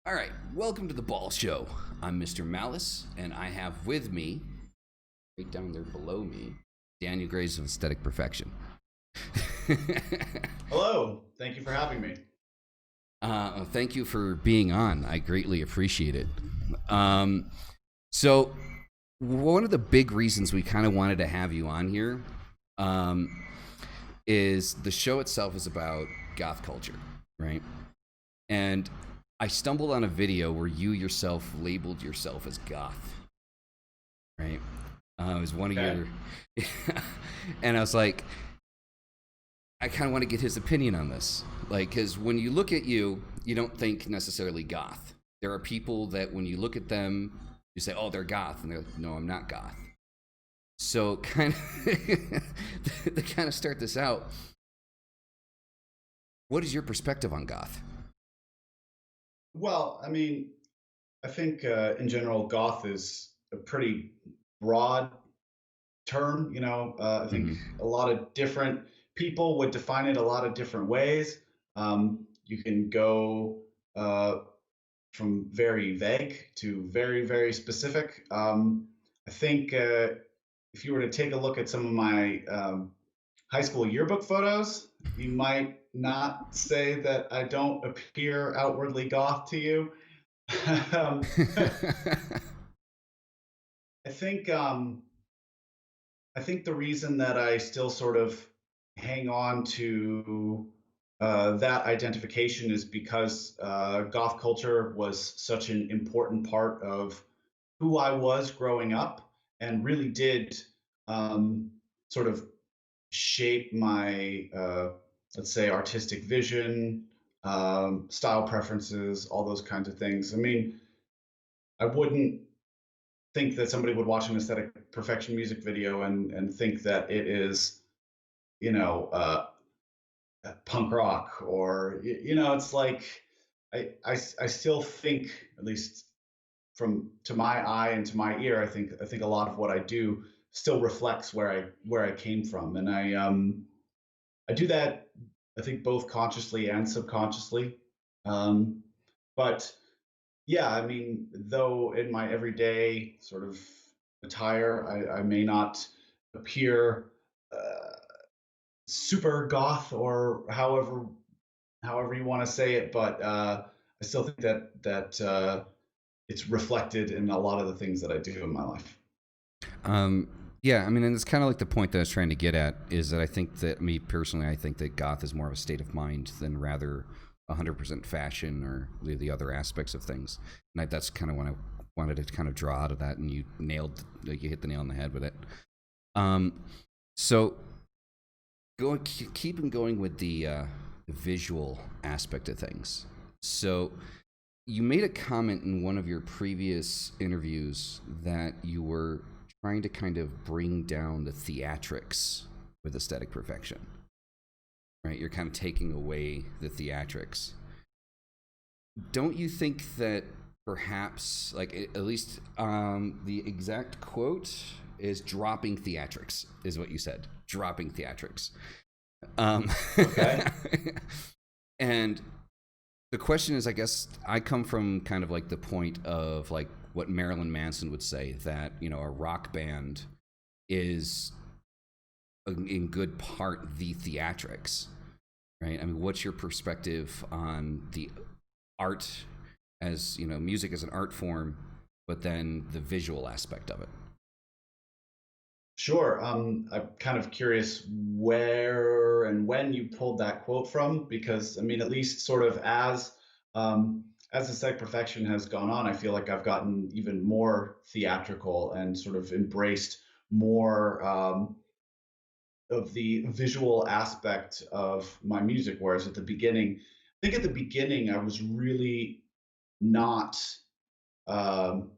All right, welcome to the Ball Show. I'm Mr. Malice, and I have with me, right down there below me, Daniel Graves of Aesthetic Perfection. Hello. Thank you for having me. Thank you for being on. I greatly appreciate it. Um, so, one of the big reasons we kind of wanted to have you on here um, is the show itself is about goth culture, right? And I stumbled on a video where you yourself labeled yourself as goth, right? It was one of Okay. your, and I was like, I kind of want to get his opinion on this, like, because when you look at you, you don't think necessarily goth. There are people that when you look at them, you say, "Oh, they're goth," and they're like, "No, I'm not goth." So, kind of, to kind of start this out, what is your perspective on goth? Well, I think in general, goth is a pretty broad term. I think Mm-hmm. a lot of different people would define it a lot of different ways. You can go from very vague to very, very specific. I think if you were to take a look at some of my high school yearbook photos, you might not say that I don't appear outwardly goth to you. um, I think I think the reason that I still sort of hang on to that identification is because goth culture was such an important part of who I was growing up, and really did um, sort of shape my let's say artistic vision, style preferences, all those kinds of things. I wouldn't think that somebody would watch an aesthetic perfection music video and think that it is, you know, punk rock, or it's like I still think, at least from to my eye and to my ear, I think a lot of what I do still reflects where I came from, and I do that, I think, both consciously and subconsciously. Um, but yeah, though in my everyday sort of attire, I may not appear uh, super goth, or however you want to say it, but I still think that it's reflected in a lot of the things that I do in my life. Um, yeah, I mean, and it's kind of like the point that I was trying to get at is that I think that me personally, I think that goth is more of a state of mind than rather 100% fashion or the other aspects of things. And that's kind of what I wanted to kind of draw out of that, and you nailed, like you hit the nail on the head with it. Um, so keeping going with the visual aspect of things. So you made a comment in one of your previous interviews that you were trying to kind of bring down the theatrics with aesthetic perfection, right? You're kind of taking away the theatrics. Don't you think that perhaps, like, at least the exact quote is dropping theatrics, is what you said. Dropping theatrics. Um, Okay. and the question is, I guess I come from kind of like the point of like what Marilyn Manson would say, that a rock band is in good part the theatrics, right? I mean, what's your perspective on the art, as music as an art form, but then the visual aspect of it? Sure. I'm kind of curious where and when you pulled that quote from, because at least sort of as aesthetic perfection has gone on, I feel like I've gotten even more theatrical and sort of embraced more of the visual aspect of my music. Whereas at the beginning, I think at the beginning I was really not. Um,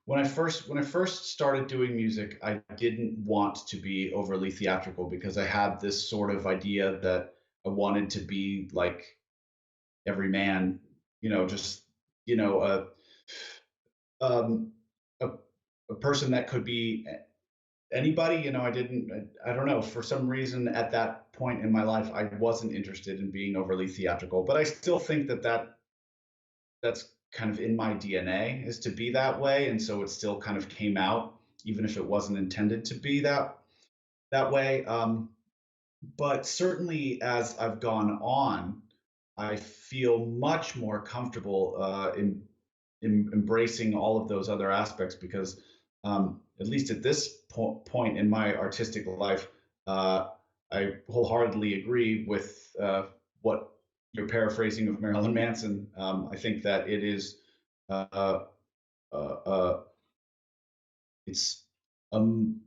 when I first started doing music, I didn't want to be overly theatrical, because I had this sort of idea that I wanted to be like every man, just you know a um, a, a person that could be anybody. I don't know, for some reason at that point in my life I wasn't interested in being overly theatrical, but I still think that that's kind of in my DNA is to be that way, and so it still kind of came out, even if it wasn't intended to be that way. But certainly, as I've gone on, I feel much more comfortable in embracing all of those other aspects because, at least at this point in my artistic life, uh, I wholeheartedly agree with what you're paraphrasing of Marilyn Manson. I think that it is uh, uh, uh, it's um,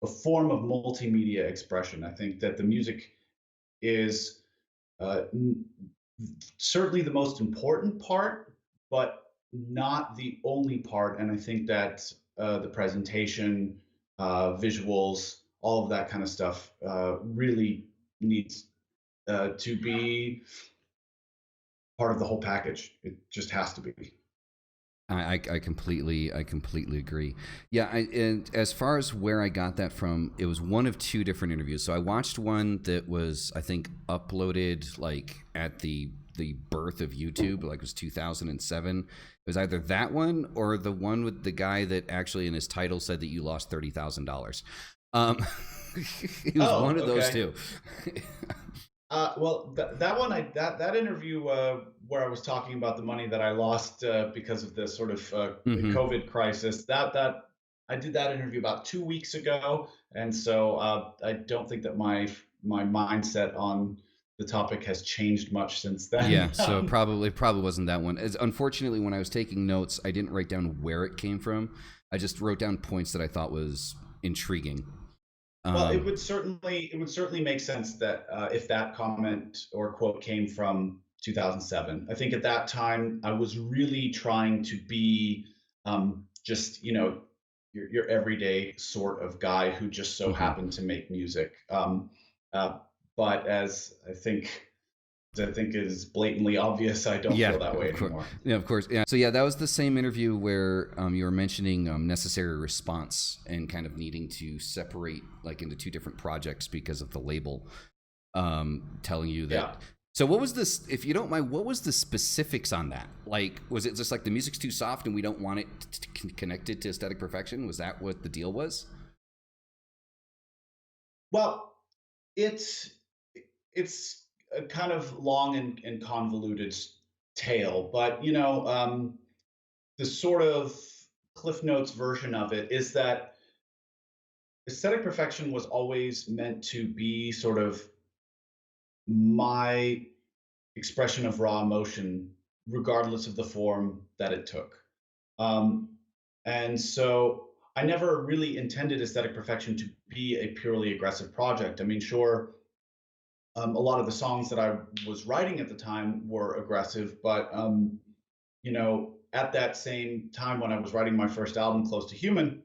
a form of multimedia expression. I think that the music is uh, certainly the most important part, but not the only part. And I think that the presentation, visuals, all of that kind of stuff really needs to be part of the whole package. It just has to be. I completely agree. Yeah, and as far as where I got that from, it was one of two different interviews. So I watched one that was, I think, uploaded like at the birth of YouTube, like it was 2007. It was either that one or the one with the guy that actually in his title said that you lost $30,000. Um, it was one Oh, of those okay. two. Well, that one, that interview where I was talking about the money that I lost because of the sort of Hmm. COVID crisis, that I did that interview about 2 weeks ago, and so I don't think that my mindset on the topic has changed much since Yeah, then. so probably wasn't that one. As unfortunately, when I was taking notes, I didn't write down where it came from. I just wrote down points that I thought was intriguing. Well, Um, it would certainly make sense that if that comment or quote came from 2007. I think at that time I was really trying to be just your everyday sort of guy who just so mhm. happened to make music. Uh, but as I think is blatantly obvious, I don't Yeah, feel that way of course. anymore. Yeah, of course. Yeah. So yeah, that was the same interview where you were mentioning necessary response and kind of needing to separate like into two different projects because of the label telling you that. Yeah. So what was this? If you don't mind, what was the specifics on that? Like, was it just like the music's too soft and we don't want it connected to aesthetic perfection? Was that what the deal was? Well, it's it's a kind of long and convoluted tale, but the sort of Cliff Notes version of it is that aesthetic perfection was always meant to be sort of my expression of raw emotion, regardless of the form that it took. Um, and so I never really intended aesthetic perfection to be a purely aggressive project. I mean, sure, a lot of the songs that I was writing at the time were aggressive, but at that same time when I was writing my first album, Close to Human,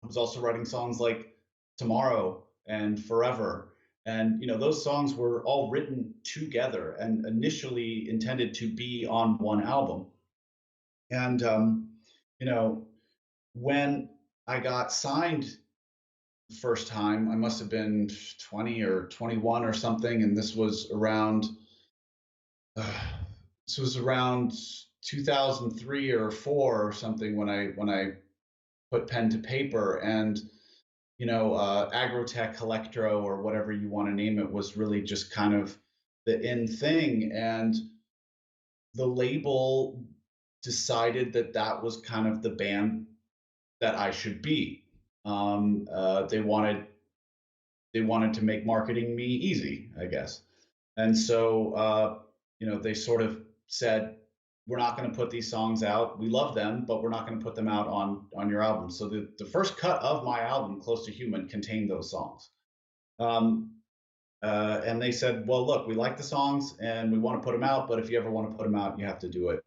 I was also writing songs like Tomorrow and Forever. And those songs were all written together and initially intended to be on one album. And you know, when I got signed the first time, I must have been 20 or 21 or something, and this was around 2003 or 4 or something when I put pen to paper, and agrotech electro or whatever you want to name it was really just kind of the in thing, and the label decided that that was kind of the band that I should be. They wanted to make marketing me easy, I guess. And so, they sort of said, "We're not going to put these songs out. We love them, but we're not going to put them out on your album." So the first cut of my album, Close to Human, contained those songs. Um, and they said, "Well, look, we like the songs and we want to put them out, but if you ever want to put them out, you have to do it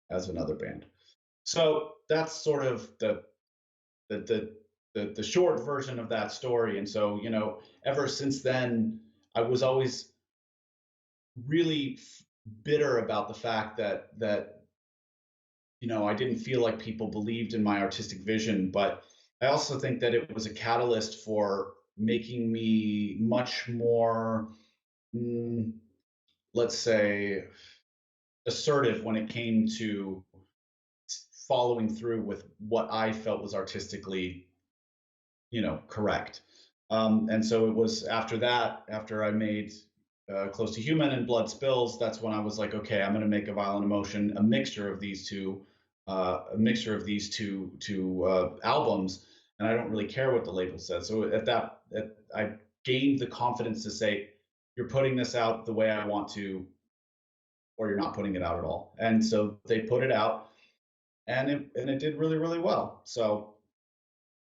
as another band." So that's sort of the the the short version of that story. And so, ever since then, I was always really bitter about the fact that I didn't feel like people believed in my artistic vision, but I also think that it was a catalyst for making me much more, mm, let's say, assertive when it came to following through with what I felt was artistically, correct. And so it was after that, after I made Close to Human and Blood Spills, that's when I was like, okay, I'm going to make a Violent Emotion, a mixture of these two albums, and I don't really care what the label says. So I gained the confidence to say, you're putting this out the way I want to, or you're not putting it out at all. And so they put it out, and it did really really well. So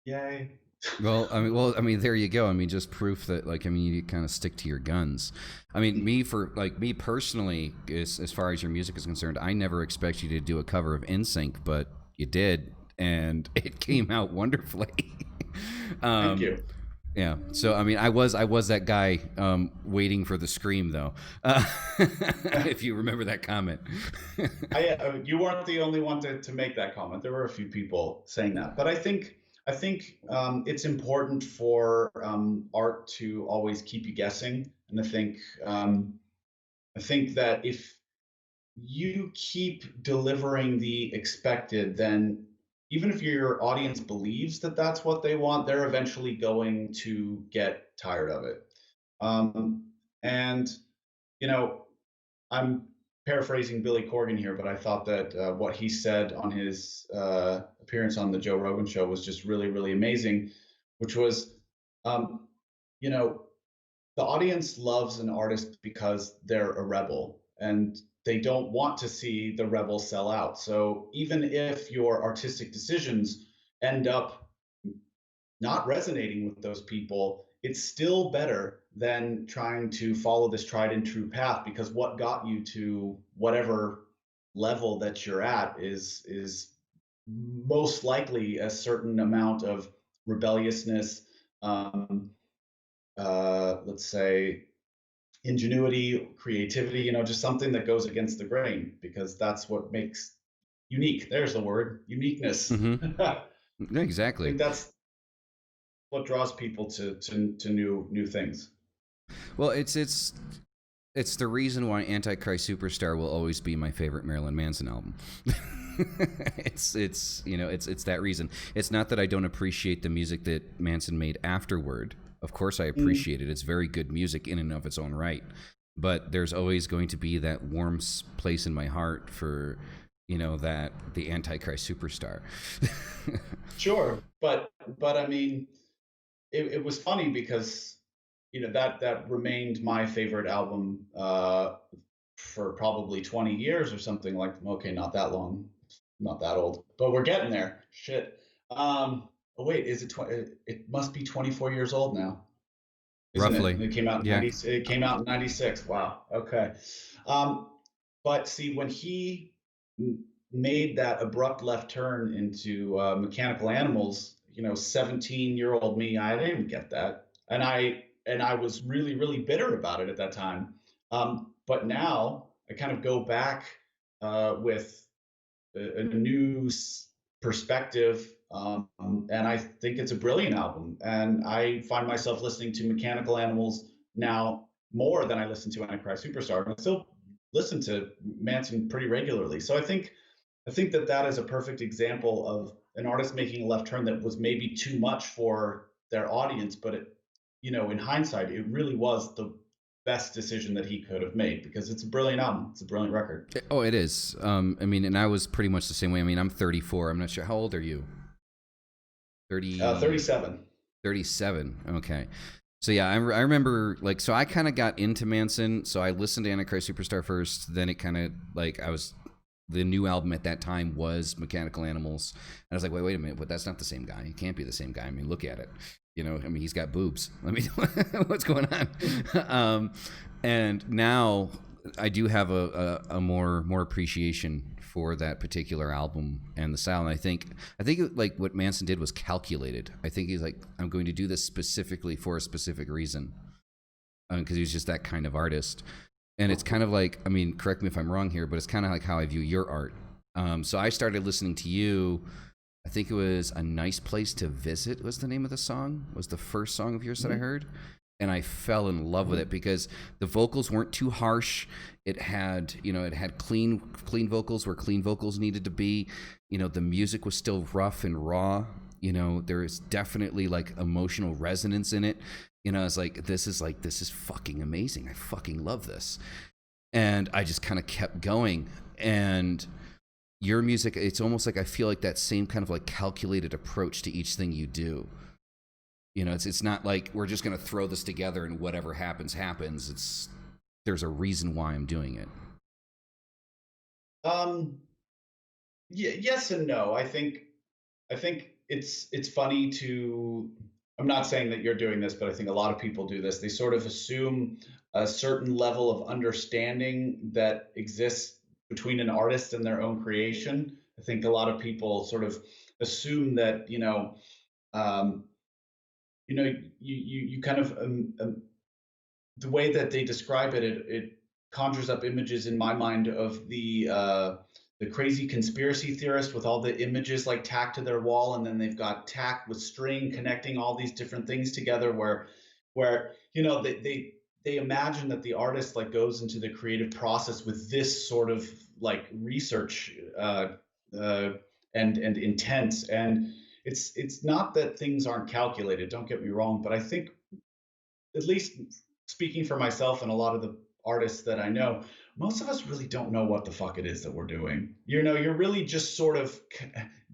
yay. Well, I mean, there you go. I mean, just proof that, like, I mean, you kind of stick to your guns. I mean, me personally, as far as your music is concerned, I never expect you to do a cover of NSYNC, but you did, and it came out wonderfully. Thank um, you. yeah. So, I mean, I was that guy waiting for the scream, though. If you remember that comment. You weren't the only one to make that comment. There were a few people saying that, but I think it's important for art to always keep you guessing, and I think that if you keep delivering the expected, then even if your audience believes that that's what they want, they're eventually going to get tired of it. And you know, I'm paraphrasing Billy Corgan here, but I thought that what he said on his appearance on the Joe Rogan show was just really, really amazing, which was, um, you know, the audience loves an artist because they're a rebel and they don't want to see the rebel sell out. So even if your artistic decisions end up not resonating with those people, it's still better than trying to follow this tried and true path, because what got you to whatever level that you're at is most likely a certain amount of rebelliousness, um, let's say ingenuity, creativity, just something that goes against the grain, because that's what makes unique. There's the word, uniqueness. Mm-hmm. I Exactly. think that's what draws people to new things. Well, it's the reason why Antichrist Superstar will always be my favorite Marilyn Manson album. It's that reason. It's not that I don't appreciate the music that Manson made afterward. Of course I Mm, appreciate it. It's very good music in and of its own right. But there's always going to be that warm place in my heart for, that the Antichrist Superstar. sure, but I mean, it was funny because that remained my favorite album for probably 20 years or something. Like, okay, not that long, not that old, but we're getting there. Shit. Oh wait, is it 20? It must be 24 years old now, isn't it? Roughly. It came out in Yeah. 90. It came out in 96. Wow. Okay. Um, but see, when he made that abrupt left turn into Mechanical Animals, 17-year-old me, I didn't get that, and I was really really bitter about it at that time. But now I kind of go back with a new perspective, and I think it's a brilliant album. And I find myself listening to Mechanical Animals now more than I listen to Antichrist Superstar. And I still listen to Manson pretty regularly. So I think that is a perfect example of an artist making a left turn that was maybe too much for their audience, but in hindsight, it really was the best decision that he could have made, because it's a brilliant album. It's a brilliant record. Oh, it is. I mean, and I was pretty much the same way. I mean, I'm 34. I'm not sure. How old are you? 30, 37. 37. Okay. So yeah, I remember, like, so I kind of got into Manson. So I listened to Antichrist Superstar first. Then it kind of, like, the new album at that time was Mechanical Animals. And I was like, wait a minute, but that's not the same guy. He can't be the same guy. I mean, look at it. I mean, he's got boobs. I mean, what's going on? And now I do have a more appreciation for that particular album and the style. And I think like what Manson did was calculated. I think he's like, I'm going to do this specifically for a specific reason, because he's just that kind of artist. And it's kind of like, I mean, correct me if I'm wrong here, but it's kind of like how I view your art. So I started listening to you. I think it was A Nice Place to Visit was the name of the song, was the first song of yours that I heard. and I fell in love with Mhm. it because the vocals weren't too harsh. It had clean vocals where clean vocals needed to be. The music was still rough and raw. There is definitely like emotional resonance in it. It's like this is fucking amazing. I fucking love this. And I just kind of kept going. And your music, it's almost like I feel like that same kind of like calculated approach to each thing you do. It's not like we're just going to throw this together and whatever happens happens. There's a reason why I'm doing it. Um, yeah, yes and no. I think it's funny to. I'm not saying that you're doing this, but I think a lot of people do this. They sort of assume a certain level of understanding that exists between an artist and their own creation. I think a lot of people sort of assume that um, you kind of the way that they describe it, it conjures up images in my mind of the crazy conspiracy theorist with all the images like tacked to their wall, and then they've got tack with string connecting all these different things together. Where they imagine that the artist like goes into the creative process with this sort of like research uh, and intent. And it's not that things aren't calculated. Don't get me wrong, but I think at least speaking for myself and a lot of the artists that I know, most of us really don't know what the fuck it is that we're doing. You're really just sort of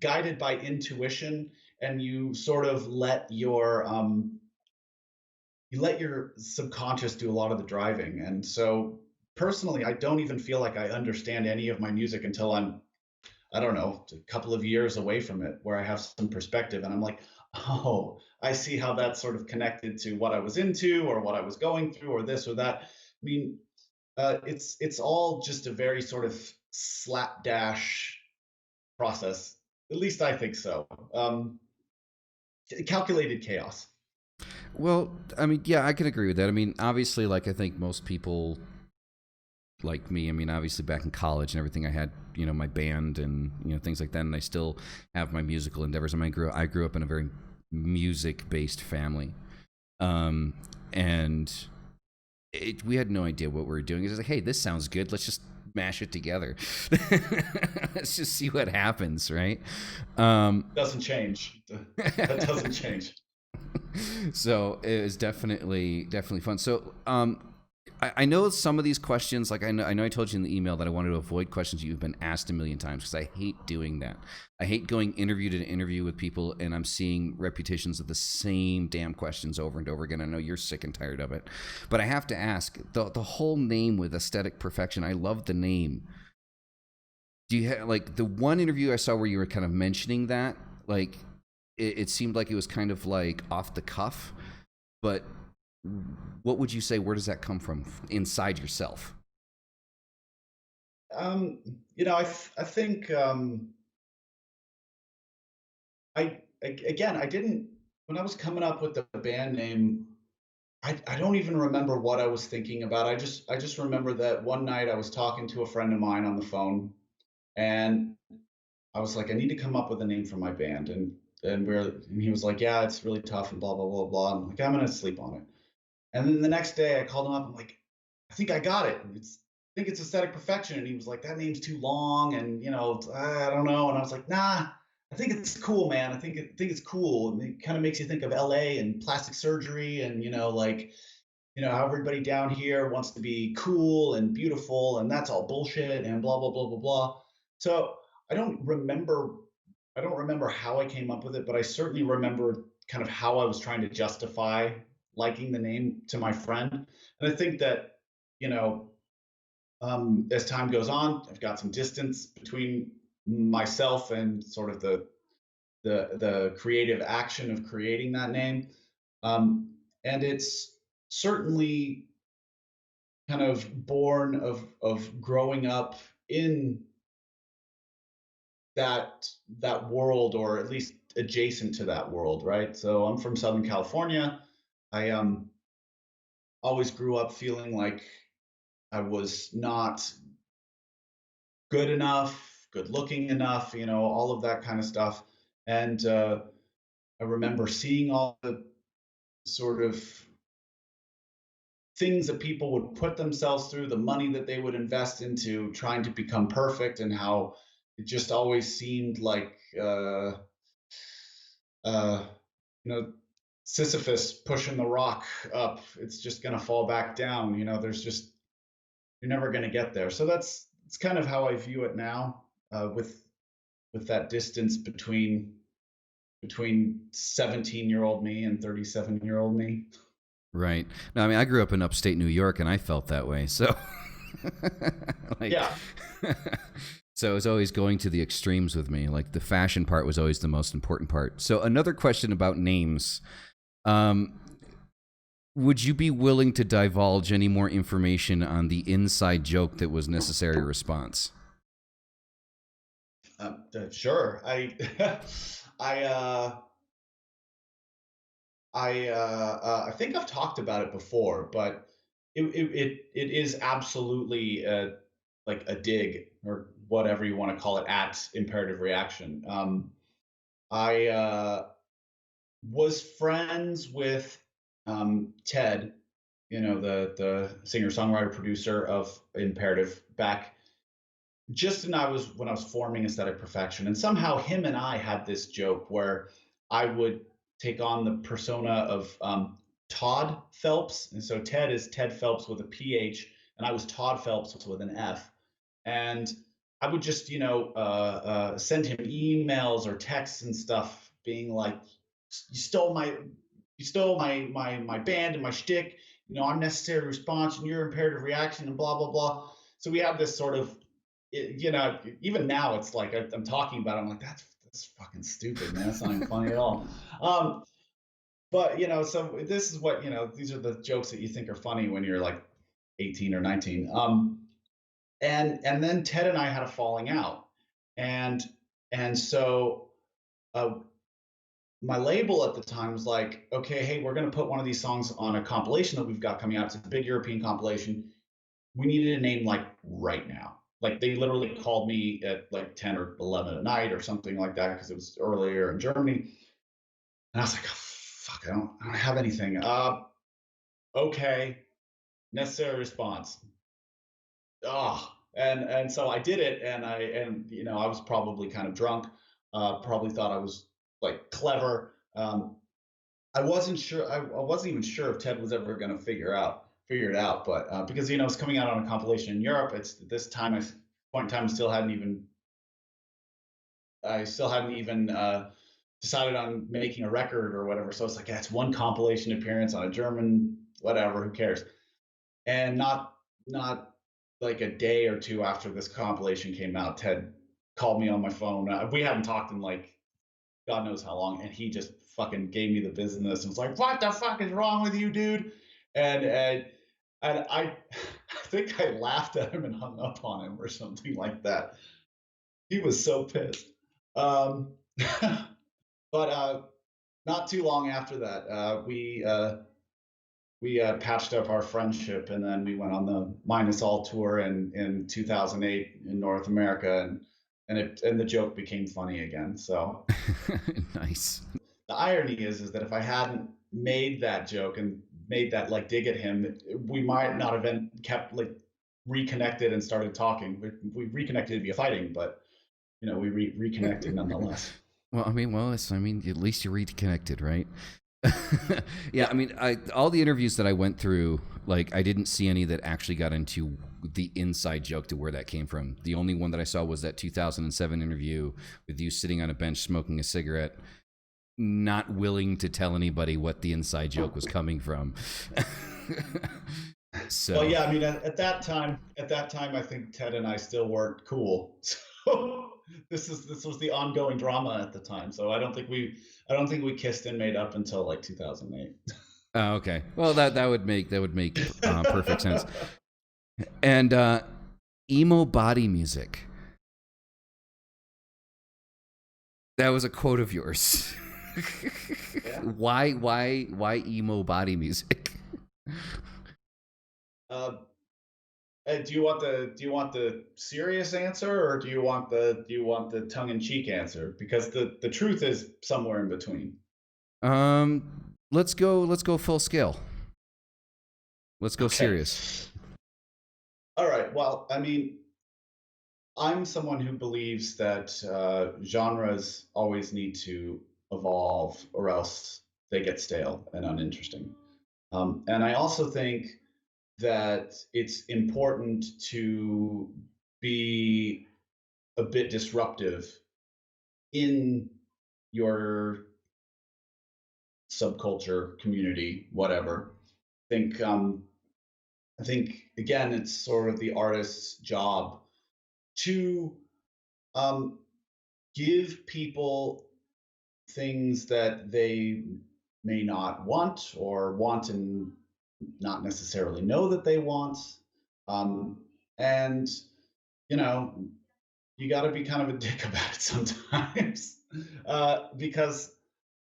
guided by intuition, and you sort of let your subconscious do a lot of the driving. And so personally, I don't even feel like I understand any of my music until I don't know, a couple of years away from it where I have some perspective and I'm like, oh, I see how that's sort of connected to what I was into or what I was going through or this or that. I mean, it's all just a very sort of slapdash process. At least I think so. Calculated chaos. Well, I mean, yeah, I can agree with that. I mean, obviously, like I think most people like me, I mean, obviously back in college and everything, I had my band and things like that, and I still have my musical endeavors. I mean, I grew up in a very music based family, um, and we had no idea what we were doing. It was like, hey, this sounds good. Let's just mash it together. Let's just see what happens, right? Um, Doesn't change. That doesn't change. so it was definitely fun. So I know some of these questions, like I know I told you in the email that I wanted to avoid questions you've been asked a million times because I hate doing that. I hate going interview to interview with people and I'm seeing repetitions of the same damn questions over and over again. I know you're sick and tired of it, but I have to ask the whole name with aesthetic perfection. I love the name. Do you have like the one interview I saw where you were kind of mentioning that, like it seemed like it was kind of like off the cuff, but what would you say? Where does that come from inside yourself? Um, I think again, I didn't when I was coming up with the band name. I don't even remember what I was thinking about. I just remember that one night I was talking to a friend of mine on the phone, and I was like, I need to come up with a name for my band, and he was like, yeah, it's really tough and blah blah blah blah. I'm like, I'm gonna sleep on it. And then the next day I called him up. I'm like, I think I got it. I think it's aesthetic perfection. And he was like, that name's too long, and I don't know. And I was like, nah, I think it's cool, man. I think it's cool. And it kind of makes you think of LA and plastic surgery, and like how everybody down here wants to be cool and beautiful, and that's all bullshit and blah blah blah blah blah. So I don't remember I don't remember how I came up with it, but I certainly remember kind of how I was trying to justify liking the name to my friend. And I think that, you know, as time goes on, I've got some distance between myself and sort of the creative action of creating that name. And it's certainly kind of born of growing up in that world, or at least adjacent to that world, right? So I'm from Southern California. I always grew up feeling like I was not good enough, good looking enough, all of that kind of stuff. And I remember seeing all the sort of things that people would put themselves through, the money that they would invest into trying to become perfect, and how it just always seemed like uh, you know, Sisyphus pushing the rock up. It's just going to fall back down. There's just you're never going to get there. So it's kind of how I view it now, with that distance between 17-year-old me and 37-year-old me. Right. No, I mean, I grew up in upstate New York, and I felt that way. So, like, Yeah. so it was always going to the extremes with me. Like the fashion part was always the most important part. So, another question about names. Um, would you be willing to divulge any more information on the inside joke that was necessary response? Sure. I I think I've talked about it before, but it is absolutely like a dig, or whatever you want to call it, at Imperative Reaction. I was friends with Ted, the singer songwriter producer of Imperative, back just when I was forming Aesthetic Perfection, and somehow him and I had this joke where I would take on the persona of Todd Phelps, and so Ted is Ted Phelps with a PH, and I was Todd Phelps with an F, and I would just send him emails or texts and stuff, being like, "You stole my band and my shtick. I'm Necessary Response, and you're Imperative Reaction, and blah blah blah." So we have this sort of, even now it's like I'm talking about it, I'm like, that's fucking stupid, man. That's not even funny at all. Um, but so this is what these are the jokes that you think are funny when you're like 18 or 19. And then Ted and I had a falling out, and so uh, my label at the time was like, okay, hey, we're going to put one of these songs on a compilation that we've got coming out. It's a big European compilation. We needed a name like right now. Like they literally called me at like 10 or 11 at night or something like that, because it was earlier in Germany. And I was like, oh, fuck, I don't have anything. Okay, Necessary Response. Oh, and so I did it, and I was probably kind of drunk. Probably thought I was like clever. I wasn't sure. I wasn't even sure if Ted was ever going to figure it out. But because it's coming out on a compilation in Europe, it's this time. Point in time, I still hadn't even decided on making a record or whatever. So it's like, yeah, it's one compilation appearance on a German whatever. Who cares? And not like a day or two after this compilation came out, Ted called me on my phone. We hadn't talked in like God knows how long, and he just fucking gave me the business and was like, "What the fuck is wrong with you, dude?" And I I think I laughed at him and hung up on him or something like that. He was so pissed. Um, but not too long after that, we patched up our friendship, and then we went on the Minus All tour in 2008 in North America, and the joke became funny again. So Nice. the irony is that if I hadn't made that joke and made that like dig at him, we might not have been kept like reconnected and started talking. We reconnected via fighting, but we reconnected nonetheless. Well, I mean, I mean, at least you reconnected, right? Yeah, I Yeah. mean, all the interviews that I went through, like, I didn't see any that actually got into the inside joke to where that came from. The only one that I saw was that 2007 interview with you sitting on a bench smoking a cigarette, not willing to tell anybody what the inside joke was coming from. Well, So, yeah. I mean, at that time, I think Ted and I still weren't cool. So this was the ongoing drama at the time. So I don't think we kissed and made up until like 2008. okay. Well, that would make perfect sense. And emo body music. That was a quote of yours. Yeah. Why emo body music? Uh, do you want the serious answer, or do you want the tongue in cheek answer? Because the truth is somewhere in between. Let's go full scale. Let's go Okay. serious. All right. Well, I mean, I'm someone who believes that genres always need to evolve, or else they get stale and uninteresting. And I also think that it's important to be a bit disruptive in your subculture, community, whatever. I think again, it's sort of the artist's job to um, give people things that they may not want, or want and not necessarily know that they want. Um, and, you know, you got to be kind of a dick about it sometimes, because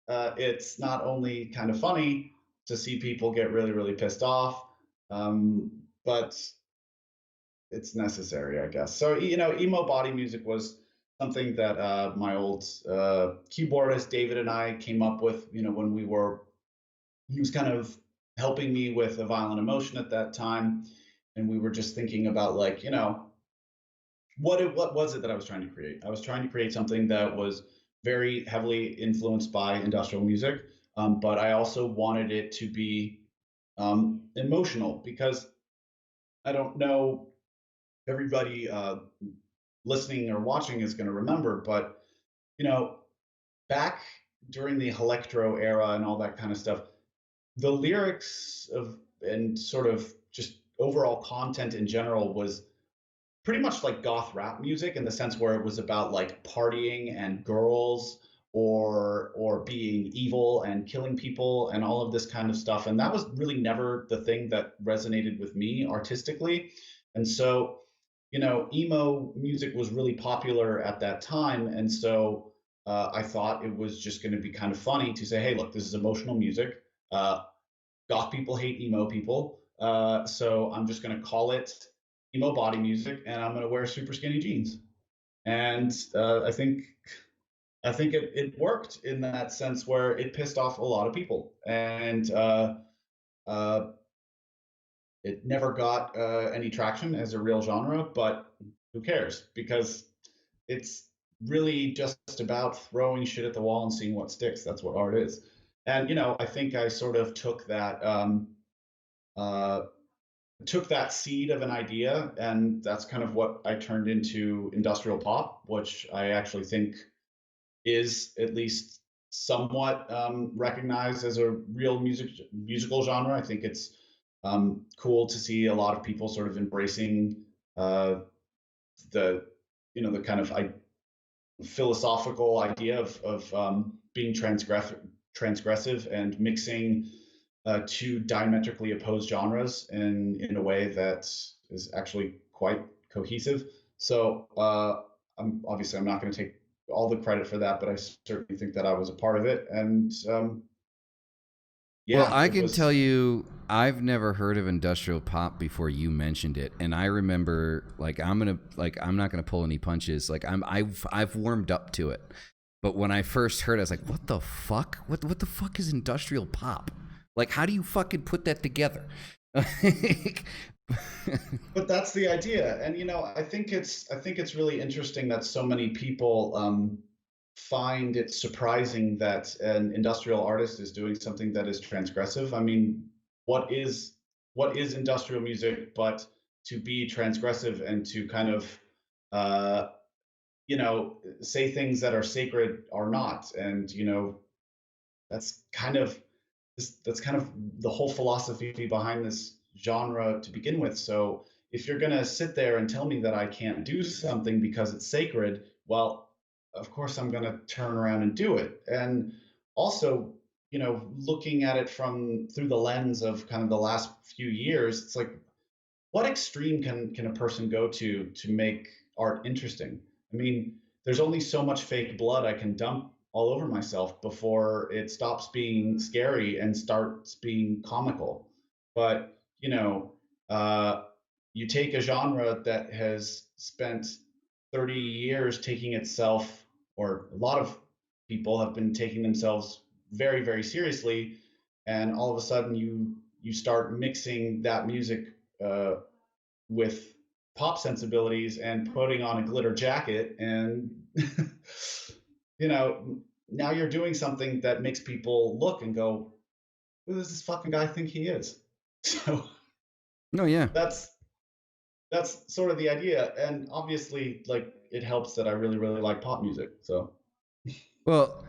it's not only kind of funny to see people get really, really pissed off, but it's necessary, I guess. So, emo body music was something that my old keyboardist David and I came up with. When he was kind of helping me with a violent emotion at that time, and we were just thinking about, like, what was it that I was trying to create? I was trying to create something that was very heavily influenced by industrial music, but I also wanted it to be emotional, because I don't know everybody listening or watching is going to remember, but you know, back during the electro era and all that kind of stuff, the lyrics of and sort of just overall content in general was pretty much like goth rap music, in the sense where it was about like partying and girls, or being evil and killing people and all of this kind of stuff. And that was really never the thing that resonated with me artistically. And so, emo music was really popular at that time. And so I thought it was just going to be kind of funny to say, hey, look, this is emotional music. Goth people hate emo people. So I'm just going to call it emo body music, and I'm going to wear super skinny jeans. And I think it worked in that sense, where it pissed off a lot of people, and uh, it never got any traction as a real genre. But who cares? Because it's really just about throwing shit at the wall and seeing what sticks. That's what art is. And I think I sort of uh, took that seed of an idea, and that's kind of what I turned into industrial pop, which I actually think is at least somewhat recognized as a real musical genre. I think it's cool to see a lot of people sort of embracing the the kind of philosophical idea of being transgressive and mixing two diametrically opposed genres in a way that is actually quite cohesive. So I'm not going to take all the credit for that, but I certainly think that I was a part of it. And Well, yeah, I it can tell was. you, I've never heard of industrial pop before you mentioned it, and I remember, like, I'm not gonna pull any punches. Like, I've warmed up to it, but when I first heard it, I was like, what the fuck? What the fuck is industrial pop? Like, how do you fucking put that together? But that's the idea. And I think it's really interesting that so many people find it surprising that an industrial artist is doing something that is transgressive. I mean, what is what is industrial music but to be transgressive and to kind of uh, say things that are sacred are not. And that's kind of that's kind of the whole philosophy behind this genre to begin with. So if you're going to sit there and tell me that I can't do something because it's sacred, well, of course I'm going to turn around and do it. And also, looking at it from through the lens of kind of the last few years, it's like, what extreme can a person go to make art interesting? I mean, there's only so much fake blood I can dump all over myself before it stops being scary and starts being comical. But uh, you take a genre that has spent 30 years taking itself, or a lot of people have been taking themselves very, very seriously, and all of a sudden you you start mixing that music uh, with pop sensibilities and putting on a glitter jacket, and you know, now you're doing something that makes people look and go, who does this fucking guy think he is? So No, yeah. that's that's sort of the idea, and obviously, like, it helps that I really really like pop music, so Well,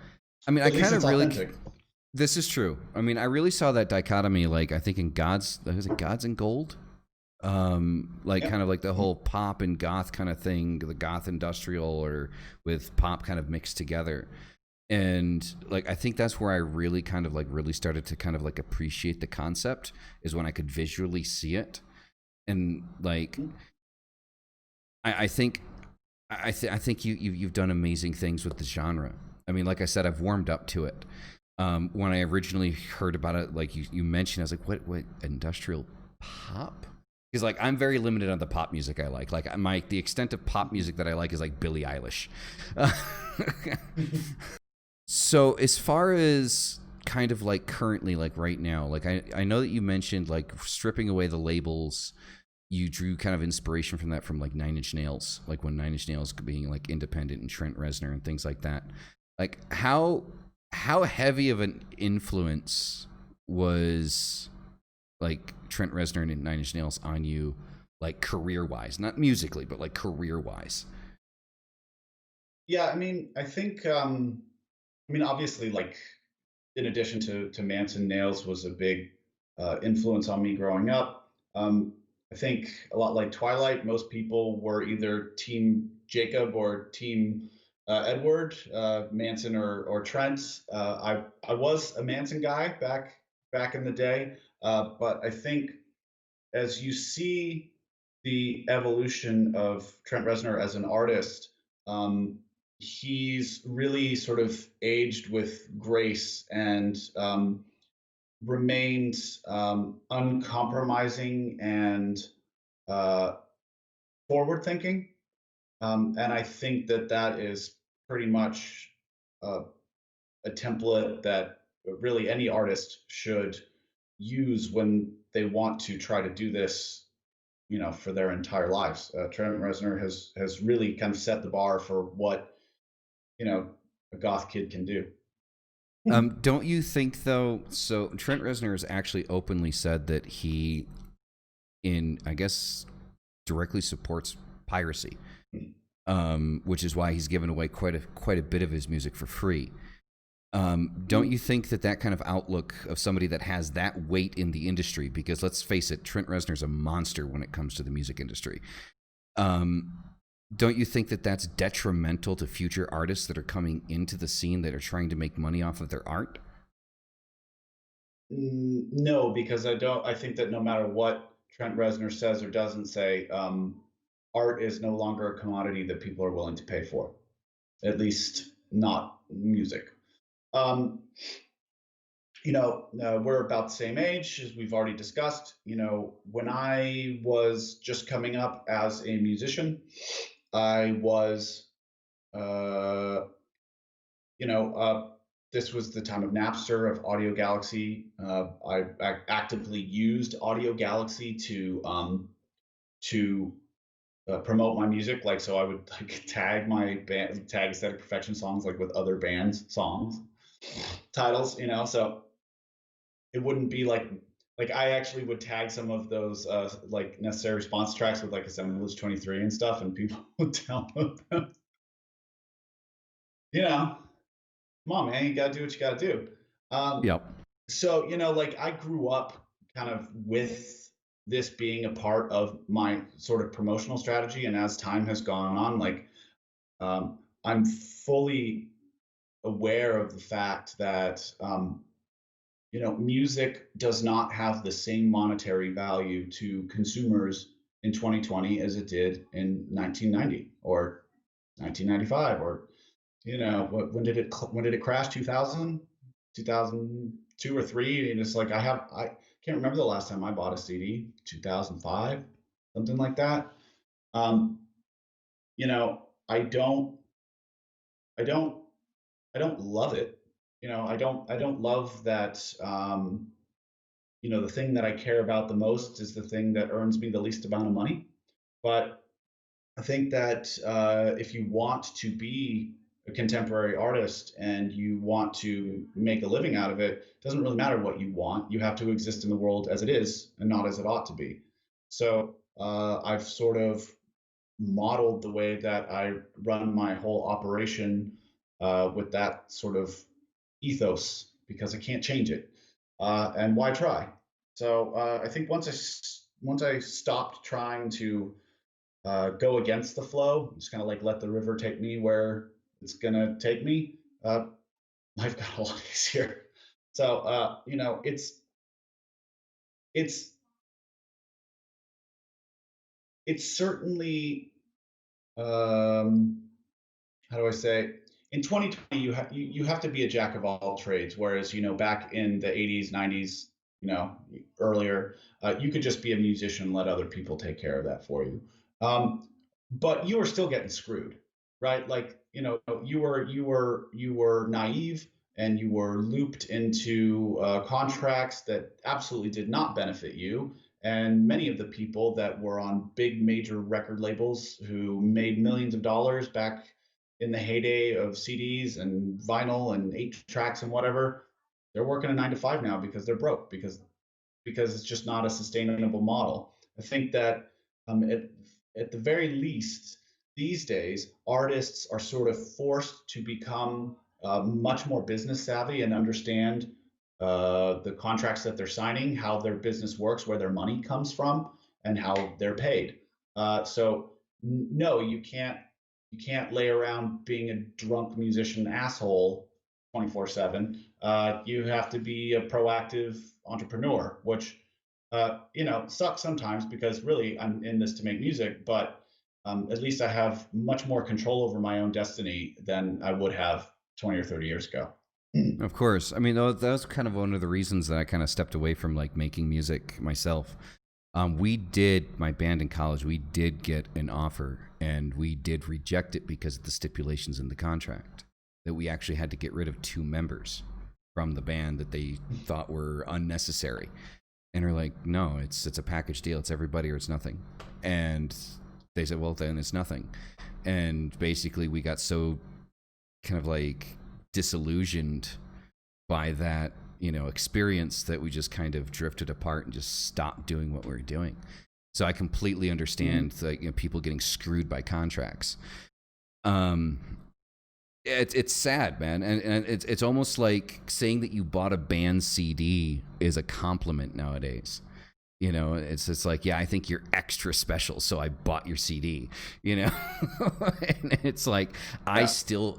I mean, I at least kind it's of really. authentic. This is true. I mean, I really saw that dichotomy. Like, I think in Gods, was it Gods and Gold? Like Yep. kind of like the whole pop and goth kind of thing, the goth industrial or with pop kind of mixed together. And like I think that's where I really kind of like really started to kind of like appreciate the concept is when I could visually see it. And like I think I think you've done amazing things with the genre. I mean, like I said, I've warmed up to it. When I originally heard about it, like you mentioned, I was like, what industrial pop? Because like I'm very limited on the pop music I like. Like the extent of pop music that I like is like Billie Eilish. So as far as kind of like currently, like right now, like I know that you mentioned like stripping away the labels. You drew kind of inspiration from that from like Nine Inch Nails, like when Nine Inch Nails being like independent and Trent Reznor and things like that. Like how heavy of an influence was like Trent Reznor and Nine Inch Nails on you, like career wise, not musically, but like career wise? Yeah, I mean, I think, I mean, obviously, like, in addition to Manson, Nails was a big influence on me growing up. I think a lot like Twilight, most people were either Team Jacob or Team Edward, Manson or Trent. I was a Manson guy back in the day, but I think as you see the evolution of Trent Reznor as an artist, um, he's really sort of aged with grace and remained uncompromising and uh, forward thinking. And I think that that is pretty much uh, a template that really any artist should use when they want to try to do this, for their entire lives. Trent Reznor has really kind of set the bar for what a goth kid can do. Don't you think though? So Trent Reznor has actually openly said that he, in I guess, directly supports piracy, which is why he's given away quite a bit of his music for free. Don't you think that that kind of outlook of somebody that has that weight in the industry, because let's face it, Trent Reznor's a monster when it comes to the music industry. Um, don't you think that that's detrimental to future artists that are coming into the scene that are trying to make money off of their art? No, because I don't. I think that no matter what Trent Reznor says or doesn't say, art is no longer a commodity that people are willing to pay for. At least not music. Um, we're about the same age as we've already discussed. When I was just coming up as a musician, I was, uh, you know, uh, this was the time of Napster, of Audio Galaxy. I actively used Audio Galaxy to promote my music. Like, so I would like tag my band, tag Aesthetic Perfection songs like with other bands' songs titles. So it wouldn't be like I actually would tag some of those like necessary response tracks with like assemblage 23 and stuff, and people would download them. You know, Come on, man, you gotta do what you gotta do. Um, Yep. so like I grew up kind of with this being a part of my sort of promotional strategy, and as time has gone on, like I'm fully aware of the fact that music does not have the same monetary value to consumers in 2020 as it did in 1990 or 1995 or when did it crash? 2000, 2002 or 3? And it's like I can't remember the last time I bought a CD. 2005, something like that. Um, I don't I don't love it. I don't love that. the thing that I care about the most is the thing that earns me the least amount of money. But I think that if you want to be a contemporary artist and you want to make a living out of it, it doesn't really matter what you want. You have to exist in the world as it is and not as it ought to be. So I've sort of modeled the way that I run my whole operation with that sort of ethos because I can't change it. And why try? So I think once I stopped trying to go against the flow, just kind of like let the river take me where it's gonna take me, life got a lot easier. So it's it's certainly um, how do I say, in 2020 you have to be a jack of all trades, whereas back in the 80s, 90s, earlier, you could just be a musician and let other people take care of that for you. um, but you were still getting screwed, right? Like, you were naive, and you were looped into contracts that absolutely did not benefit you. And many of the people that were on big major record labels who made millions of dollars back in the heyday of CDs and vinyl and 8 tracks and whatever, they're working a 9 to 5 now because they're broke, because it's just not a sustainable model. I think that at the very least, these days, artists are sort of forced to become much more business savvy and understand the contracts that they're signing, how their business works, where their money comes from, and how they're paid. So no, you can't lay around being a drunk musician asshole 24/7. You have to be a proactive entrepreneur, which sucks sometimes because really I'm in this to make music, but at least I have much more control over my own destiny than I would have 20 or 30 years ago. Of course. I mean, that was kind of one of the reasons that I kind of stepped away from like making music myself. My band in college, we did get an offer and we did reject it because of the stipulations in the contract that we actually had to get rid of 2 members from the band that they thought were unnecessary. And they're like, no, it's a package deal. It's everybody or it's nothing. And they said, well, then it's nothing. And basically, we got so kind of like disillusioned by that experience that we just kind of drifted apart and just stopped doing what we were doing. So I completely understand like people getting screwed by contracts. um it's sad, man, and it's almost like saying that you bought a band CD is a compliment nowadays. It's just like, yeah, I think you're extra special, so I bought your CD. And it's like Yeah.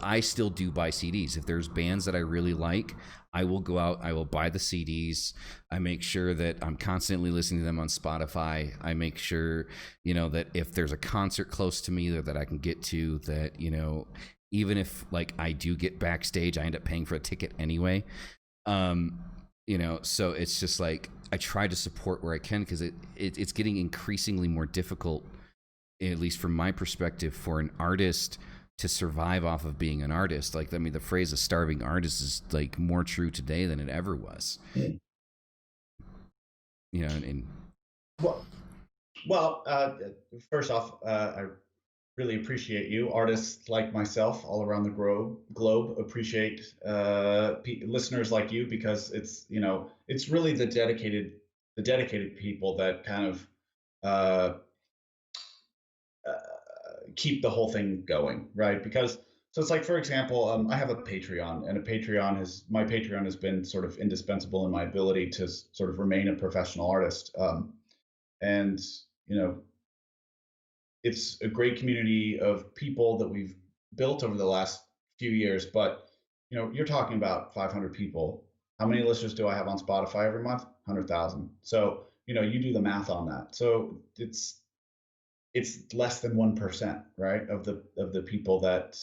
I still do buy CDs. If there's bands that I really like, I will go out, I will buy the CDs. I make sure that I'm constantly listening to them on Spotify. I make sure, that if there's a concert close to me that I can get to, that, even if like I do get backstage, I end up paying for a ticket anyway. Um, so it's just like I try to support where I can, because it's getting increasingly more difficult, at least from my perspective, for an artist to survive off of being an artist. Like, I mean, the phrase "a starving artist" is like more true today than it ever was. Mm. And Well, first off, I really appreciate you. Artists like myself all around the globe appreciate listeners like you, because it's really the dedicated people that kind of uh, uh, keep the whole thing going, right? Because so it's like, for example, I have a Patreon, and my Patreon has been sort of indispensable in my ability to sort of remain a professional artist. And you know, it's a great community of people that we've built over the last few years. But you're talking about 500 people. How many listeners do I have on Spotify every month? 100,000. So you do the math on that. So it's less than 1%, right, of the people that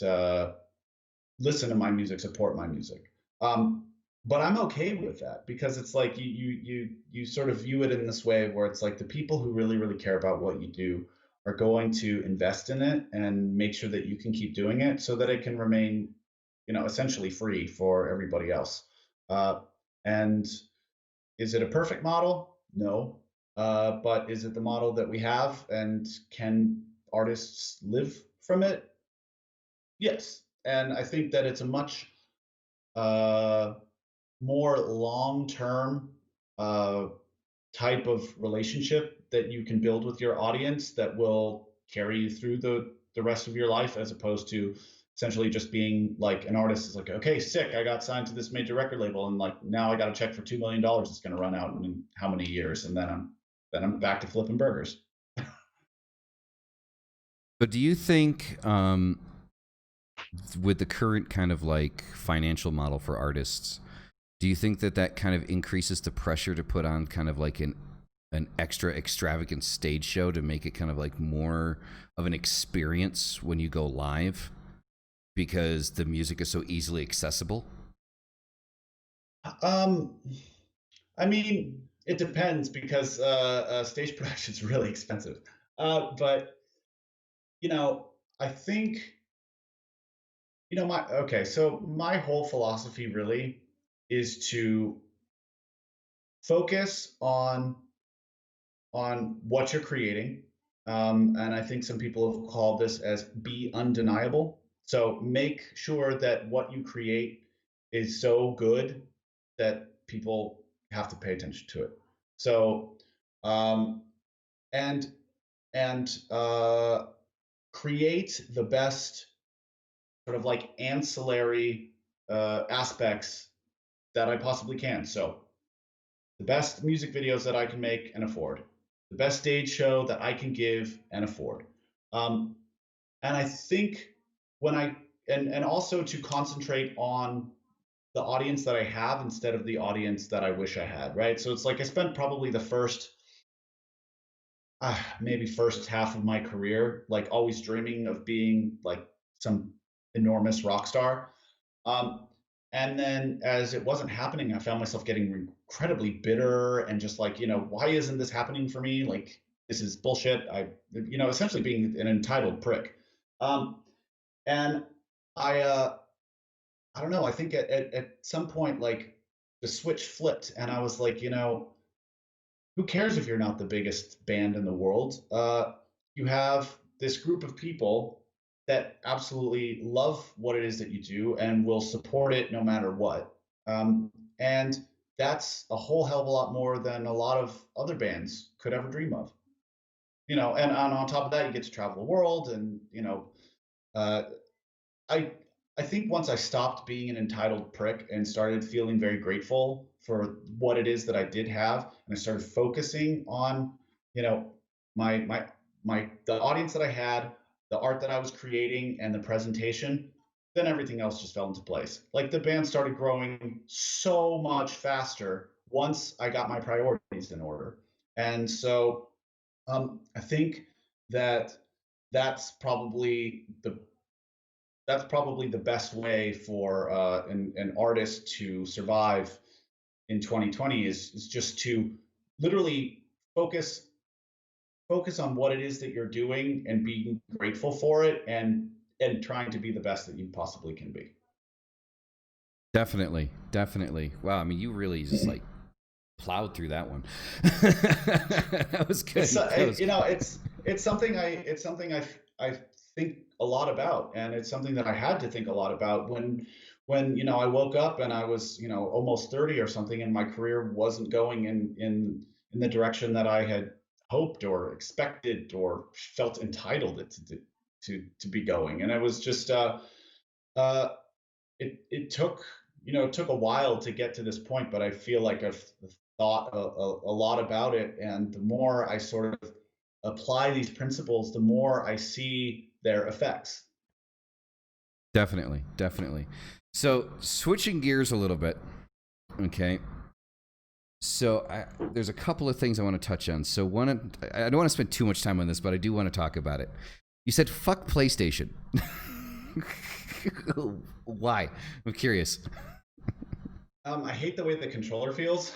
listen to my music, support my music. But I'm okay with that, because it's like you sort of view it in this way, where it's like the people who really really care about what you do are going to invest in it and make sure that you can keep doing it, so that it can remain, essentially free for everybody else. And Is it a perfect model? No. But is it the model that we have, and can artists live from it? Yes. And I think that it's a much uh, more long-term uh, type of relationship that you can build with your audience that will carry you through the rest of your life, as opposed to essentially just being like an artist is like, okay, sick, I got signed to this major record label, and like now I got a check for $2 million. It's going to run out in how many years, and then I'm back to flipping burgers. But do you think, with the current kind of like financial model for artists, do you think that that kind of increases the pressure to put on kind of like an extra extravagant stage show to make it kind of like more of an experience when you go live because the music is so easily accessible? Um, I mean, it depends because stage production is really expensive. But you know, I think my okay. So my whole philosophy really is to focus on what you're creating, and I think some people have called this as be undeniable. So make sure that what you create is so good that people have to pay attention to it. So, um, and and create the best sort of like ancillary aspects that I possibly can. So the best music videos that I can make and afford, the best stage show that I can give and afford. Um, and I think when I and also to concentrate on the audience that I have instead of the audience that I wish I had, right? So it's like I spent probably the first maybe first half of my career like always dreaming of being like some enormous rock star. Um, and then as it wasn't happening, I found myself getting incredibly bitter and just like, why isn't this happening for me? Like, this is bullshit. Essentially being an entitled prick. Um, and I don't know. I think at some point, like the switch flipped and I was like, who cares if you're not the biggest band in the world? You have this group of people that absolutely love what it is that you do and will support it no matter what. And that's a whole hell of a lot more than a lot of other bands could ever dream of. And on top of that, you get to travel the world, and uh, I I think once I stopped being an entitled prick and started feeling very grateful for what it is that I did have, and I started focusing on, you know, my the audience that I had, the art that I was creating, and the presentation, then everything else just fell into place. Like the band started growing so much faster once I got my priorities in order. And so I think that that's probably the that's probably the best way for an artist to survive in 2020 is just to literally focus focus on what it is that you're doing and being grateful for it, and trying to be the best that you possibly can be. Definitely, definitely. Wow, I mean, you really just like plowed through that one. That was good. It's That was good. it's something I think a lot about, and it's something that I had to think a lot about when I woke up and I was almost 30 or something, and my career wasn't going in the direction that I had hoped or expected or felt entitled it to be going. And it was just uh it took it took a while to get to this point, but I feel like I've thought a lot about it, and the more I sort of apply these principles, the more I see their effects. Definitely, definitely. So switching gears a little bit, okay. So there's a couple of things I want to touch on. So I don't want to spend too much time on this, but I do want to talk about it. You said fuck PlayStation. Why? I'm curious. I hate the way the controller feels.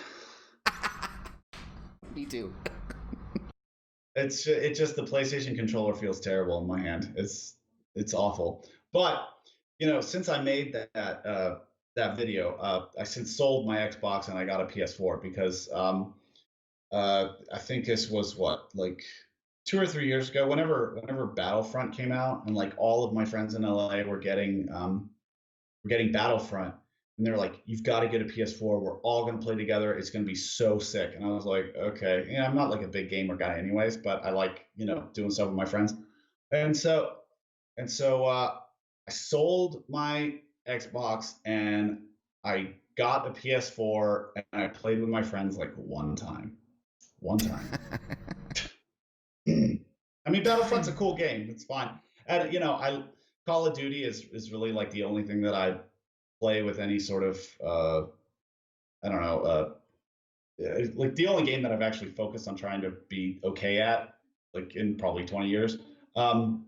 Me too. It just the PlayStation controller feels terrible in my hand. It's awful. But since I made that that video. I since sold my Xbox and I got a PS4 because I think this was what, like 2 or 3 years ago. Whenever Battlefront came out, and like all of my friends in LA were getting Battlefront, and they're like, "You've got to get a PS4. We're all gonna play together. It's gonna be so sick." And I was like, "Okay." Yeah, I'm not like a big gamer guy, anyways, but I like doing stuff with my friends. And so I sold my Xbox and I got a PS4 and I played with my friends like one time. One time. I mean, Battlefront's a cool game. It's fine. And I Call of Duty is really like the only thing that I play with any sort of I don't know, like the only game that I've actually focused on trying to be okay at, like in probably 20 years. Um,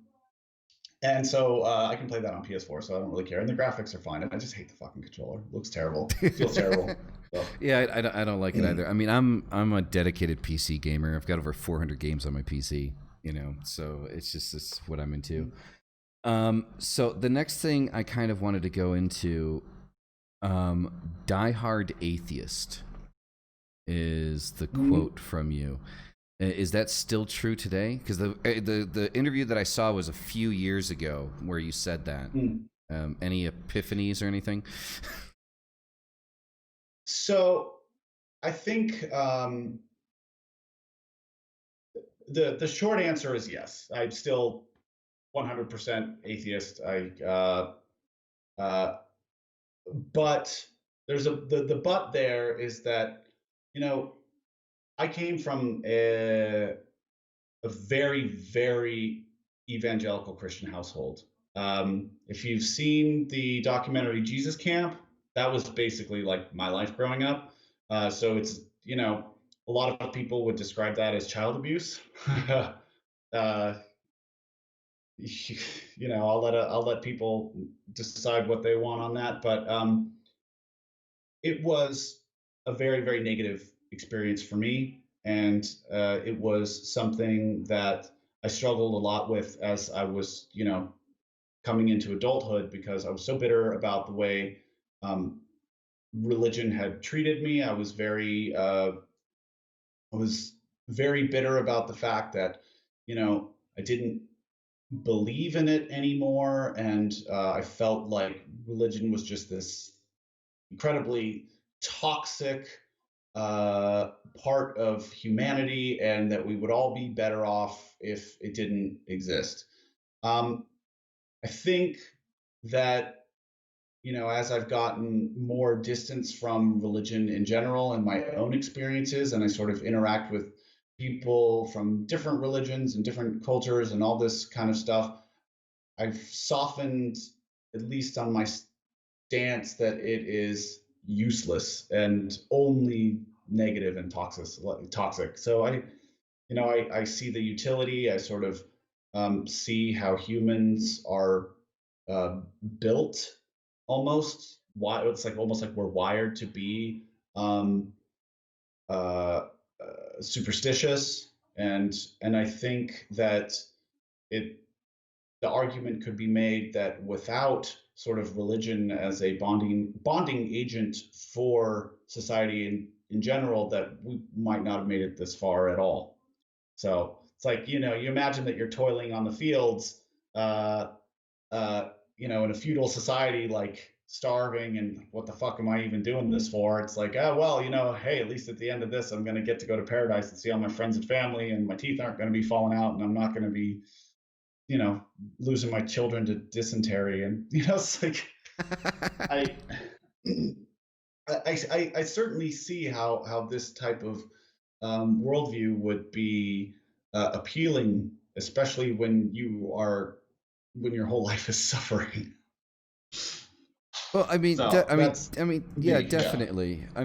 and so I can play that on PS4, so I don't really care. And the graphics are fine. I just hate the fucking controller. It looks terrible. It feels terrible. So. Yeah, I don't like it either. I mean, I'm a dedicated PC gamer. I've got over 400 games on my PC. So it's what I'm into. So the next thing I kind of wanted to go into, Die Hard Atheist is the quote from you. Is that still true today? Because the interview that I saw was a few years ago where you said that. Any epiphanies or anything? So I think the short answer is yes. I'm still 100% atheist. But there's the but there is that I came from a very, very evangelical Christian household. If you've seen the documentary Jesus Camp, that was basically like my life growing up. So it's, a lot of people would describe that as child abuse. I'll let people decide what they want on that, but it was a very, very negative experience for me, and it was something that I struggled a lot with as I was, coming into adulthood, because I was so bitter about the way religion had treated me. I was very bitter about the fact that, I didn't believe in it anymore, and I felt like religion was just this incredibly toxic part of humanity, and that we would all be better off if it didn't exist. Um, I think that, as I've gotten more distance from religion in general and my own experiences, and I sort of interact with people from different religions and different cultures and all this kind of stuff, I've softened, at least on my stance, that it is useless and only negative and toxic. So I see the utility. I sort of see how humans are built almost. Why it's like almost like we're wired to be um, uh, superstitious, and I think that it the argument could be made that without sort of religion as a bonding agent for society in general, that we might not have made it this far at all. So it's like, you imagine that you're toiling on the fields, uh, in a feudal society, like starving, and what the fuck am I even doing this for? It's like, oh well, hey, at least at the end of this, I'm gonna get to go to paradise and see all my friends and family, and my teeth aren't gonna be falling out, and I'm not gonna be, losing my children to dysentery, and it's like, I, I certainly see how this type of worldview would be appealing, especially when your whole life is suffering. Well, I mean, So that's yeah, me. Yeah. definitely. I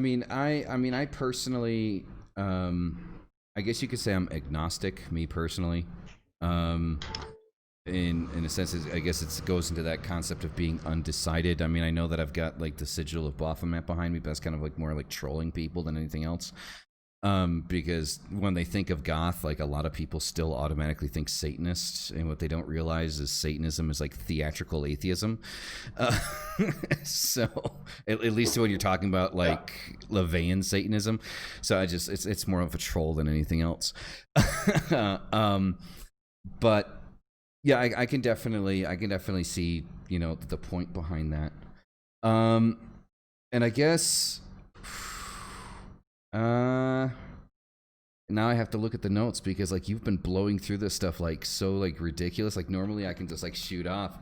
personally, I guess you could say I'm agnostic. Me personally, um, in a sense, I guess it goes into that concept of being undecided. I mean, I know that I've got like the sigil of Baphomet behind me, but that's kind of like more like trolling people than anything else. Because when they think of goth, like a lot of people still automatically think Satanists, and what they don't realize is Satanism is like theatrical atheism. Uh, so at least when you're talking about like LaVeyan Satanism, so it's more of a troll than anything else. But yeah, I can definitely see the point behind that. And I guess. Now I have to look at the notes because like you've been blowing through this stuff like so like ridiculous. Like normally I can just like shoot off.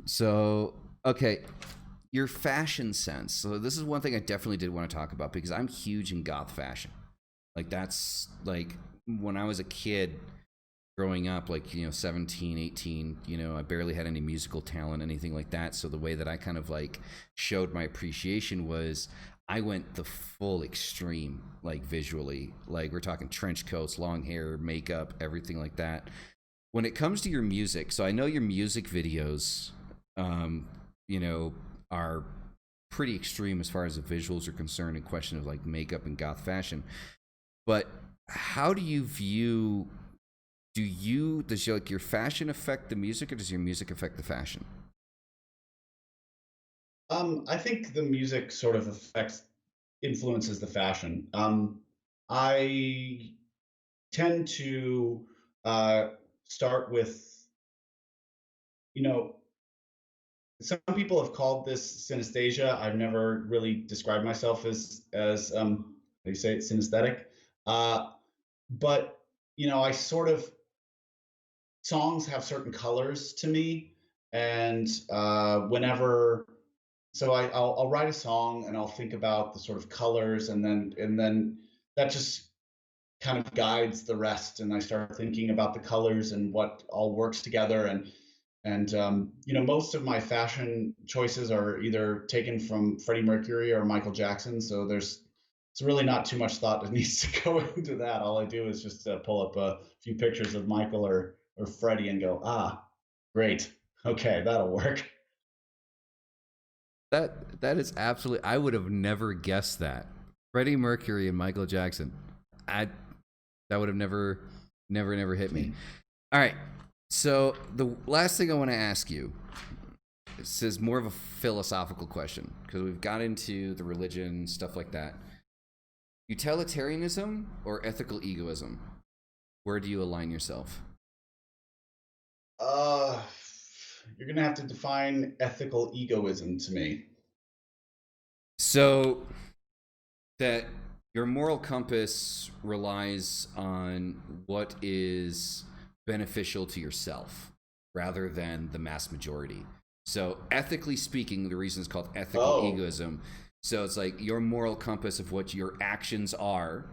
So okay, your fashion sense. So this is one thing I definitely did want to talk about because I'm huge in goth fashion. Like that's like when I was a kid growing up, like 17, 18, I barely had any musical talent, anything like that. So the way that I kind of like showed my appreciation was I went the full extreme, like visually. Like we're talking trench coats, long hair, makeup, everything like that. When it comes to your music, so I know your music videos, are pretty extreme as far as the visuals are concerned in question of like makeup and goth fashion. But how do you view? Does your fashion affect the music, or does your music affect the fashion? I think the music sort of influences the fashion. I tend to uh, start with, you know, some people have called this synesthesia. I've never really described myself as how do you say it, synesthetic. Uh, but I sort of songs have certain colors to me, and whenever I'll write a song and I'll think about the sort of colors, and then that just kind of guides the rest, and I start thinking about the colors and what all works together, and most of my fashion choices are either taken from Freddie Mercury or Michael Jackson, so it's really not too much thought that needs to go into that. All I do is just pull up a few pictures of Michael or Freddie and go, great, okay, that'll work. That is absolutely. I would have never guessed that. Freddie Mercury and Michael Jackson. I That would have never hit me. All right. So the last thing I want to ask you, this is more of a philosophical question because we've got into the religion stuff like that. Utilitarianism or ethical egoism? Where do you align yourself? Uh, you're gonna have to define ethical egoism to me. So that your moral compass relies on what is beneficial to yourself rather than the mass majority. So ethically speaking, the reason it's called ethical Oh, egoism. So it's like your moral compass of what your actions are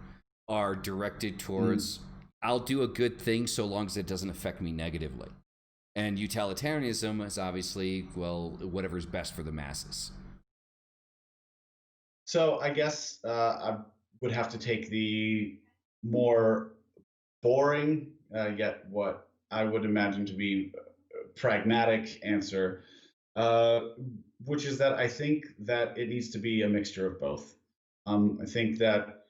directed mm. towards I'll do a good thing so long as it doesn't affect me negatively. And utilitarianism is obviously, well, whatever's best for the masses. So I guess I would have to take the more boring, yet what I would imagine to be a pragmatic answer, uh, which is that I think that it needs to be a mixture of both. I think that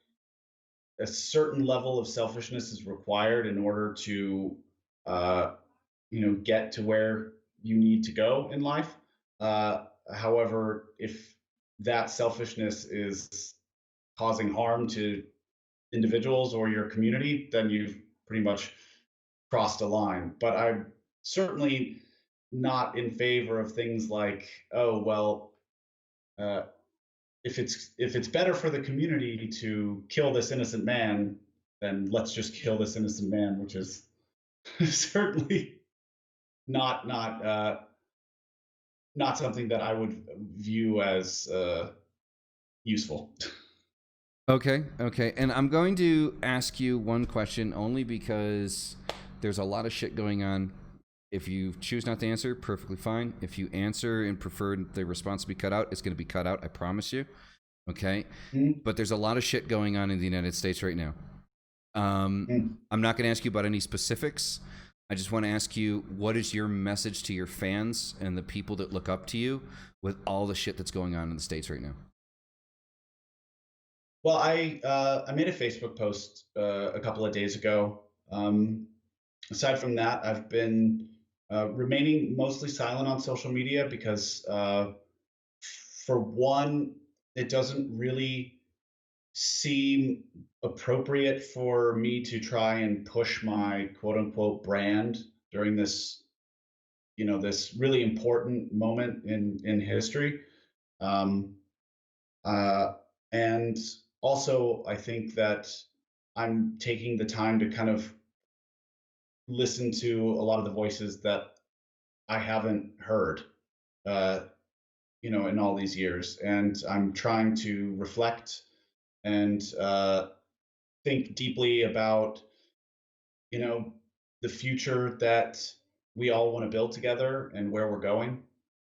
a certain level of selfishness is required in order to, uh, get to where you need to go in life. However, if that selfishness is causing harm to individuals or your community, then you've pretty much crossed a line. But I'm certainly not in favor of things like, oh well, uh, if it's better for the community to kill this innocent man, then let's just kill this innocent man, which is certainly not not something that I would view as useful. Okay. And I'm going to ask you one question only because there's a lot of shit going on. If you choose not to answer, perfectly fine. If you answer and prefer the response to be cut out, it's going to be cut out. I promise you. Okay. Mm, But there's a lot of shit going on in the United States right now. mm. I'm not going to ask you about any specifics. I just want to ask you, what is your message to your fans and the people that look up to you with all the shit that's going on in the States right now? Well, I made a Facebook post a couple of days ago. Aside from that, I've been remaining mostly silent on social media because, for one, it doesn't really seem appropriate for me to try and push my quote unquote brand during this, this really important moment in history. Um, uh, and also, I think that I'm taking the time to kind of listen to a lot of the voices that I haven't heard, uh, in all these years, and I'm trying to reflect and think deeply about, you know, the future that we all want to build together and where we're going.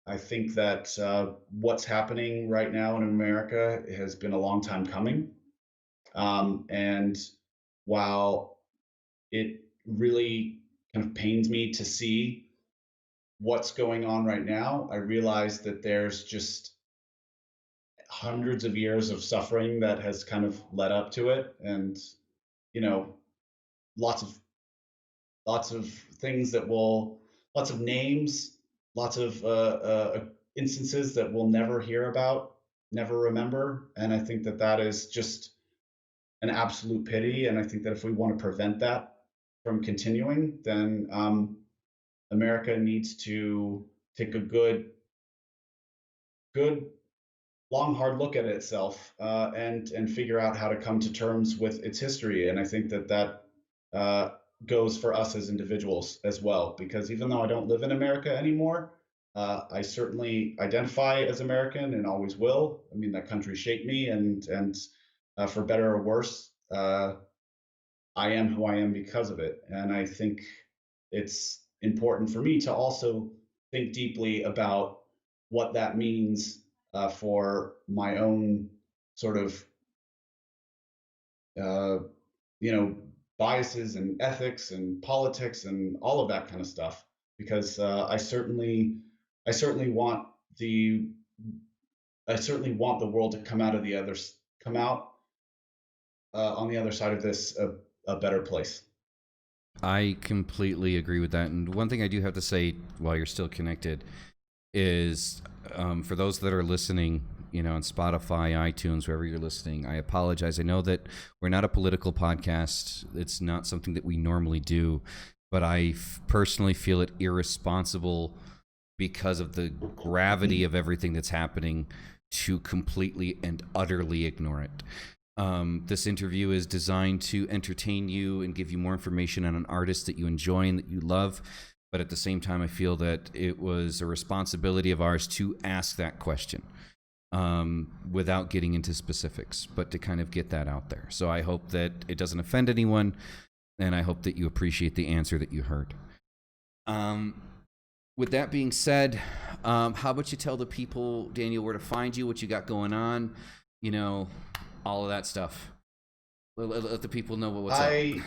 I think that what's happening right now in America has been a long time coming. And while it really kind of pains me to see what's going on right now, I realize that there's just hundreds of years of suffering that has kind of led up to it, and you know, lots of lots of things that will, lots of names, lots of instances that we'll never hear about, never remember, and I think that that is just an absolute pity. And I think that if we want to prevent that from continuing, then America needs to take a good, long, hard look at itself, and figure out how to come to terms with its history. And I think that that uh, goes for us as individuals as well, because even though I don't live in America anymore, I certainly identify as American and always will. I mean, that country shaped me, and for better or worse, I am who I am because of it. And I think it's important for me to also think deeply about what that means for my own sort of, uh, you know, biases and ethics and politics and all of that kind of stuff. Because I certainly want the, I certainly want the world to come out of the others, come out on the other side of this a better place. I completely agree with that. And one thing I do have to say while you're still connected is, for those that are listening, on Spotify, iTunes, wherever you're listening, I apologize. I know that we're not a political podcast. It's not something that we normally do, but I personally feel it irresponsible because of the gravity of everything that's happening to completely and utterly ignore it. This interview is designed to entertain you and give you more information on an artist that you enjoy and that you love. But at the same time, I feel that it was a responsibility of ours to ask that question, without getting into specifics, but to kind of get that out there. So I hope that it doesn't offend anyone, and I hope that you appreciate the answer that you heard. With that being said, how about you tell the people, Daniel, where to find you, what you got going on, all of that stuff. Let the people know what's up. I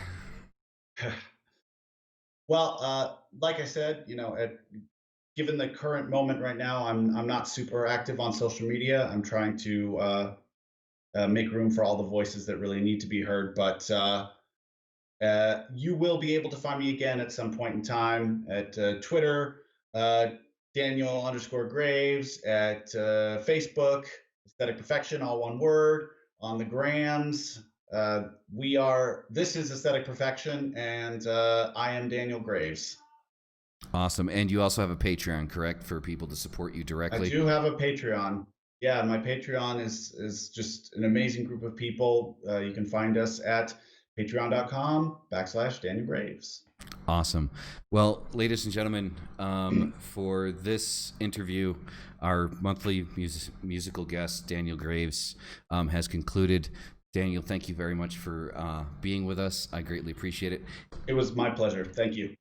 Well, like I said, given the current moment right now, I'm not super active on social media. I'm trying to make room for all the voices that really need to be heard. But you will be able to find me again at some point in time at Twitter, Daniel underscore Graves, at Facebook, Aesthetic Perfection, all one word, on the grams. This is Aesthetic Perfection, and I am Daniel Graves. Awesome. And you also have a Patreon, correct, for people to support you directly? I do have a Patreon. Yeah, my Patreon is just an amazing group of people. You can find us at patreon.com/Daniel Graves. Awesome. Well, ladies and gentlemen, for this interview, our monthly musical guest, Daniel Graves, has concluded. Daniel, thank you very much for being with us. I greatly appreciate it. It was my pleasure. Thank you.